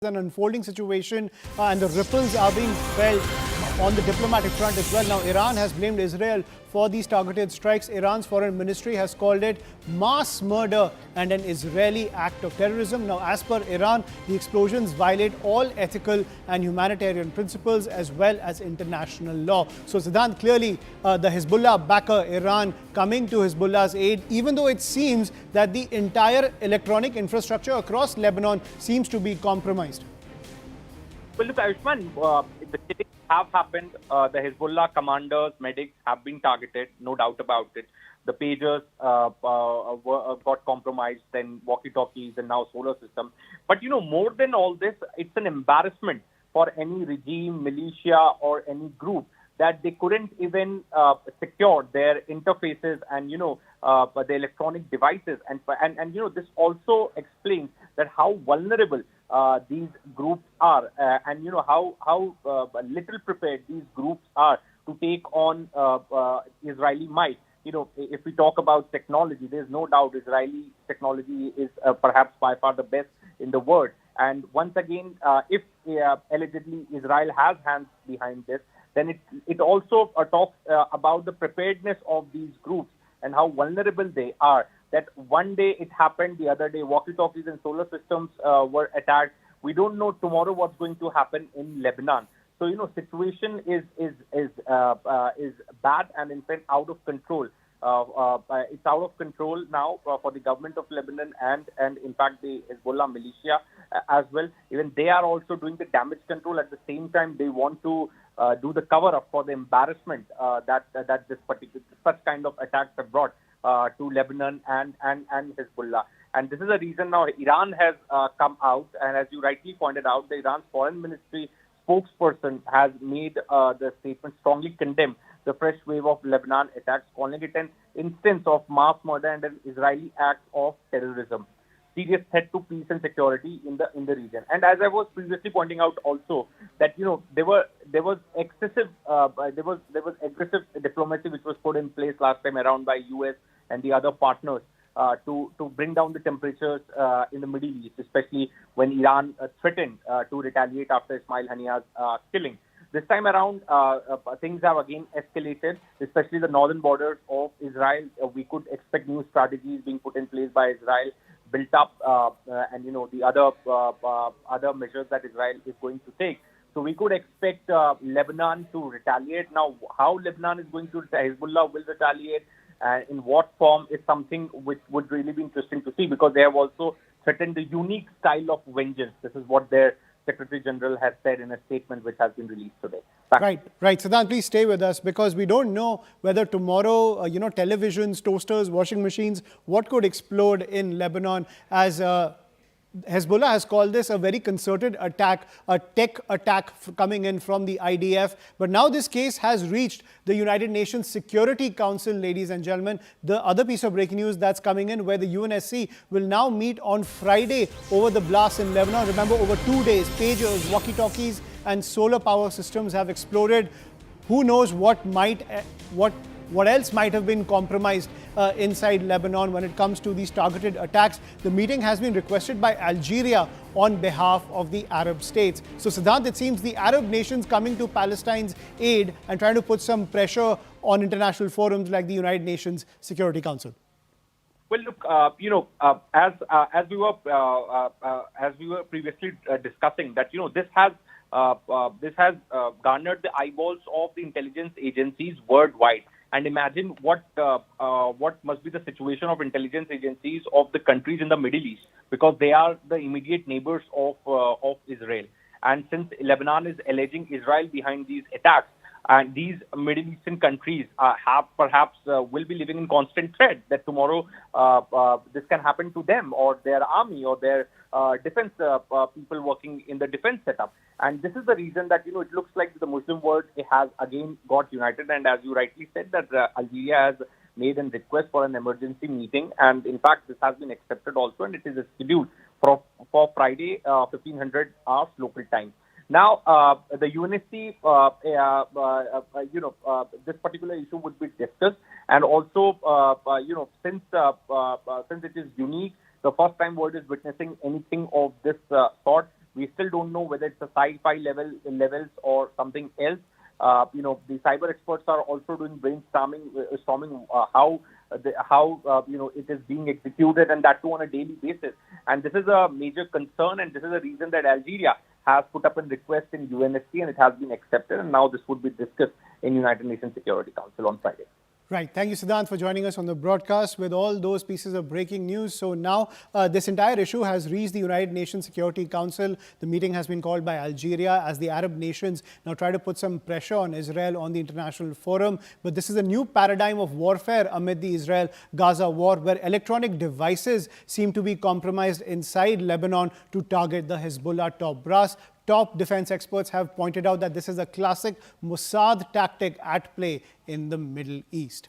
An unfolding situation and the ripples are being felt on the diplomatic front as well. Now, Iran has blamed Israel for these targeted strikes. Iran's foreign ministry has called it mass murder and an Israeli act of terrorism. Now, as per Iran, the explosions violate all ethical and humanitarian principles as well as international law. So, Siddhant, clearly the Hezbollah backer, Iran, coming to Hezbollah's aid, even though it seems that the entire electronic infrastructure across Lebanon seems to be compromised. Well, look, Ayushman, the killings have happened. The Hezbollah commanders, medics have been targeted, no doubt about it. The pagers got compromised, then walkie-talkies, and now solar system. But, more than all this, it's an embarrassment for any regime, militia, or any group that they couldn't even secure their interfaces and, the electronic devices. And this also explains that how vulnerable these groups are, and how little prepared these groups are to take on Israeli might. If we talk about technology, there's no doubt Israeli technology is perhaps by far the best in the world. And once again, if allegedly Israel has hands behind this, then it also talks about the preparedness of these groups and how vulnerable they are. That one day it happened, the other day walkie-talkies and solar systems were attacked. We don't know tomorrow what's going to happen in Lebanon. So situation is bad and in fact out of control. It's out of control now for the government of Lebanon and in fact the Hezbollah militia as well. Even they are also doing the damage control. At the same time, they want to do the cover-up for the embarrassment that such kind of attacks have brought to Lebanon and Hezbollah. And this is the reason now Iran has come out, and as you rightly pointed out, the Iran's foreign ministry spokesperson has made the statement strongly condemn the fresh wave of Lebanon attacks, calling it an instance of mass murder and an Israeli act of terrorism, serious threat to peace and security in the region. And as I was previously pointing out also that there was aggressive diplomacy which was put in place last time around by US and the other partners to bring down the temperatures in the Middle East, especially when Iran threatened to retaliate after Ismail Haniyeh's killing. This time around, things have again escalated, especially the northern borders of Israel. We could expect new strategies being put in place by Israel, built up, and the other measures that Israel is going to take. So we could expect Lebanon to retaliate. Now, how Lebanon is going to, Hezbollah will retaliate, and in what form is something which would really be interesting to see, because they have also threatened the unique style of vengeance. This is what their Secretary General has said in a statement which has been released today. Right. Siddhant, please stay with us, because we don't know whether tomorrow, televisions, toasters, washing machines, what could explode in Lebanon, as Hezbollah has called this a very concerted attack, a tech attack coming in from the IDF. But now this case has reached the United Nations Security Council, ladies and gentlemen. The other piece of breaking news that's coming in, where the UNSC will now meet on Friday over the blast in Lebanon. Remember, over 2 days, pagers, walkie-talkies and solar power systems have exploded. Who knows what else might have been compromised inside Lebanon when it comes to these targeted attacks. The meeting has been requested by Algeria on behalf of the Arab states. So, Siddhant, it seems the Arab nations coming to Palestine's aid and trying to put some pressure on international forums like the United Nations Security Council. Well, look, as we were previously discussing, that this has garnered the eyeballs of the intelligence agencies worldwide. And imagine what must be the situation of intelligence agencies of the countries in the Middle East, because they are the immediate neighbors of Israel. And since Lebanon is alleging Israel behind these attacks, and these Middle Eastern countries will be living in constant threat that tomorrow this can happen to them or their army or their defense people working in the defense setup. And this is the reason that it looks like the Muslim world has again got united. And as you rightly said, that Algeria has made a request for an emergency meeting, and in fact this has been accepted also, and it is scheduled for Friday, 1500 hours local time. Now, the UNSC, this particular issue would be discussed, and also, since it is unique, the first time world is witnessing anything of this sort, We still don't know whether it's a sci-fi levels or something else. The cyber experts are also doing brainstorming, how it is being executed, and that too on a daily basis. And this is a major concern, and this is a reason that Algeria has put up a request in UNSC, and it has been accepted. And now this would be discussed in United Nations Security Council on Friday. Right. Thank you, Siddhant, for joining us on the broadcast with all those pieces of breaking news. So now this entire issue has reached the United Nations Security Council. The meeting has been called by Algeria as the Arab nations now try to put some pressure on Israel on the international forum. But this is a new paradigm of warfare amid the Israel-Gaza war, where electronic devices seem to be compromised inside Lebanon to target the Hezbollah top brass. Top defense experts have pointed out that this is a classic Mossad tactic at play in the Middle East.